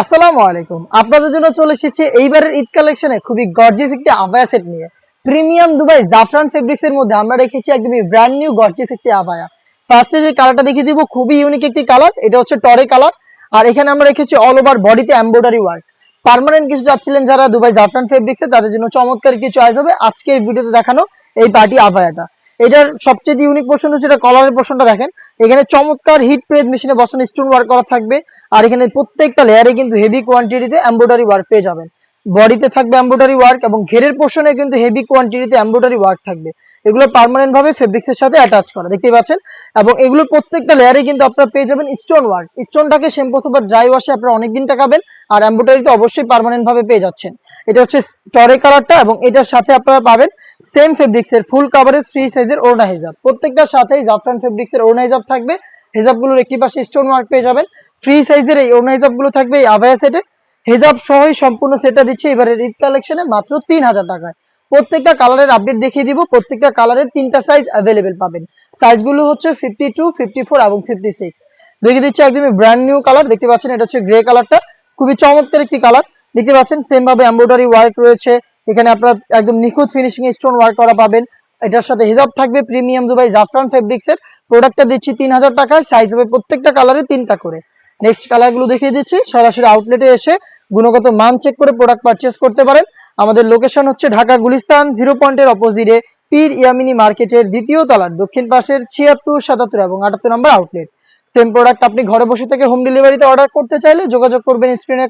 আসসালামু আলাইকুম। আপনাদের জন্য চলে এসেছি এইবারের ঈদ কালেকশনে খুবই গর্জিয়াস একটি আবায়া সেট নিয়ে। প্রিমিয়াম দুবাই জাফরান ফেব্রিক্স এর মধ্যে আমরা রেখেছি একদমই ব্র্যান্ড নিউ গর্জিয়াস একটি আবায়া। ফার্স্টে যে কালারটা দেখিয়ে দিব খুবই ইউনিক একটি কালার, এটা হচ্ছে টরে কালার। আর এখানে আমরা রেখেছি অল ওভার বডিতে এমব্রয়ডারি ওয়ার্ক। পার্মানেন্ট কিছু যাচ্ছিলেন যারা দুবাই জাফরান ফেব্রিক্সে, তাদের জন্য চমৎকার কি চয়েস হবে আজকের ভিডিওতে দেখানো এই পার্টি আবায়াটা। এটার সবচেয়ে ইউনিক পোর্শন হচ্ছে এটা কলারের পোর্শনটা দেখেন। এখানে চমৎকার হিট প্রেস মেশিনে বসানো স্টোন ওয়ার্ক করা থাকবে। আর এখানে প্রত্যেকটা লেয়ারে কিন্তু হেভি কোয়ান্টিটিতে এমব্রয়ডারি ওয়ার্ক পেয়ে যাবেন। বডিতে থাকবে এমব্রয়ডারি ওয়ার্ক এবং ঘেরের পোর্শনে কিন্তু হেভি কোয়ান্টিটিতে এমব্রয়ডারি ওয়ার্ক থাকবে। এগুলো পার্মানেন্ট ভাবে ফেব্রিক্স এর সাথে অ্যাটাচ করা, দেখতে পাচ্ছেন। এবং এগুলো প্রত্যেকটা লেয়ারে কিন্তু আপনারা পেয়ে যাবেন স্টোন ওয়ার্ক। স্টোনটাকে শ্যাম্পু অথবা ড্রাই ওয়াশে আপনারা অনেকদিন টাকাবেন। আর এমব্রয়ডারিতে অবশ্যই পার্মানেন্ট ভাবে পেয়ে যাচ্ছেন। এটা হচ্ছে টরে কালারটা এবং এটার সাথে আপনারা পাবেন সেম ফেব্রিক্স এর ফুল কাভারেজ ফ্রি সাইজের ওড়না হিজাব। প্রত্যেকটার সাথেই জাফরান ফেব্রিক্স এর ওড়না হিজাব থাকবে। হিজাবগুলোর একটি পাশে স্টোন ওয়ার্ক পেয়ে যাবেন। ফ্রি সাইজের এই ওড়না হিজাবগুলো থাকবে এই আবায়া সেটে। হিজাব সহই সম্পূর্ণ সেটটা দিচ্ছে এবারের ঈদ কালেকশনে মাত্র 3000 টাকায়। প্রত্যেকটা কালারের আপডেট দেখিয়ে দিব। প্রত্যেকটা কালারের তিনটা সাইজ অ্যাভেলেবেল পাবেন। সাইজগুলো হচ্ছে 52, 54 এবং 56। দেখিয়ে দিচ্ছি একদমই ব্র্যান্ড নিউ কালার, দেখতে পাচ্ছেন। এটা হচ্ছে গ্রে কালারটা, খুবই চমৎকার একটি কালার। দেখতে পাচ্ছেন সেম ভাবে এমব্রয়ডারি ওয়ার্ক রয়েছে। এখানে আপনারা একদম নিখুঁত ফিনিশিং এ স্টোন ওয়ার্ক করা পাবেন। এটার সাথে হিজাব থাকবে প্রিমিয়াম দুবাই জাফরান ফেব্রিক্স এর। প্রোডাক্টটা দিচ্ছি 3000 টাকায়। সাইজ হবে প্রত্যেকটা কালারে তিনটা করে। নেক্সট কালার গুলো দেখিয়ে দিচ্ছি। সরাসরি আউটলেটে এসে গুণগত মান চেক করে প্রোডাক্ট পারচেস করতে পারেন। আমাদের লোকেশন হচ্ছে ঢাকা গুলিস্তান 0 পয়েন্টের অপোজিটে পীর ইয়ামিনী মার্কেটের দ্বিতীয় তলার দক্ষিণ পাশের 76, 77 এবং 78 নম্বর আউটলেট। সেম প্রোডাক্ট আপনি ঘরে বসে থেকে হোম ডেলিভারিতে অর্ডার করতে চাইলে যোগাযোগ করবেন স্ক্রিনে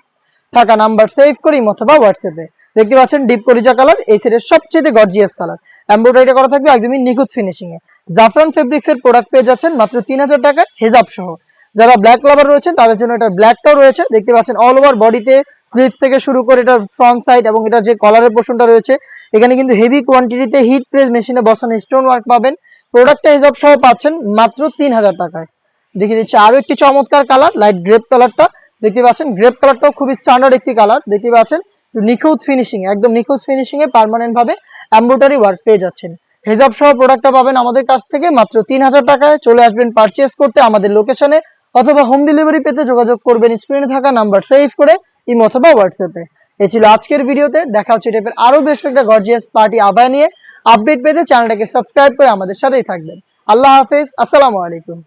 থাকা নাম্বার সেভ করে অথবা হোয়াটসঅ্যাপে। দেখতে পাচ্ছেন ডিপ কলিজা কালার, এই সেটের সবচেয়ে গর্জিয়াস কালার। এমব্রয়ডারিটা করা থাকবে একদমই নিখুঁত ফিনিশিং এ। জাফরান ফেব্রিক্স এর প্রোডাক্ট পেয়ে যাচ্ছেন মাত্র 3000 টাকায় হিজাব সহ। যারা ব্ল্যাক লাভার রয়েছেন তাদের জন্য এটা ব্ল্যাকটাও রয়েছে। দেখতে পাচ্ছেন অল ওভার বডিতে স্লিভ থেকে শুরু করে এটার ফ্রন্ট সাইড এবং এটা যে কলারের পোর্শনটা রয়েছে এখানে কিন্তু হেভি কোয়ান্টিটিতে হিট প্রেস মেশিনে বসানো স্টোন ওয়ার্ক পাবেন। প্রোডাক্টটা হিজাব সহ পাচ্ছেন মাত্র 3000 টাকায়। দেখিয়ে দিচ্ছি আরো একটি চমৎকার কালার, লাইট গ্রেপ কালারটা। দেখতে পাচ্ছেন গ্রেপ কালারটাও খুবই স্ট্যান্ডার্ড একটি কালার। দেখতে পাচ্ছেন নিখুঁত ফিনিশিং, একদম নিখুঁত ফিনিশিং এ পার্মানেন্ট ভাবে এমব্রয়ডারি ওয়ার্ক পেয়ে যাচ্ছেন। হিজাব সহ প্রোডাক্টটা পাবেন আমাদের কাছ থেকে মাত্র 3000 টাকায়। চলে আসবেন পারচেজ করতে আমাদের লোকেশনে অথবা হোম ডেলিভারি পেতে যোগাযোগ করবেন স্ক্রিনে থাকা নাম্বার সেভ করে ইমো অথবা হোয়াটসঅ্যাপে। এই ছিল আজকের ভিডিওতে। দেখা হচ্ছে টাইপের আরো বেশ একটা গর্জিয়াস পার্টি আবায়া নিয়ে। আপডেট পেতে চ্যানেলটাকে সাবস্ক্রাইব করে আমাদের সাথেই থাকবেন। আল্লাহ হাফেজ, আসসালামু আলাইকুম।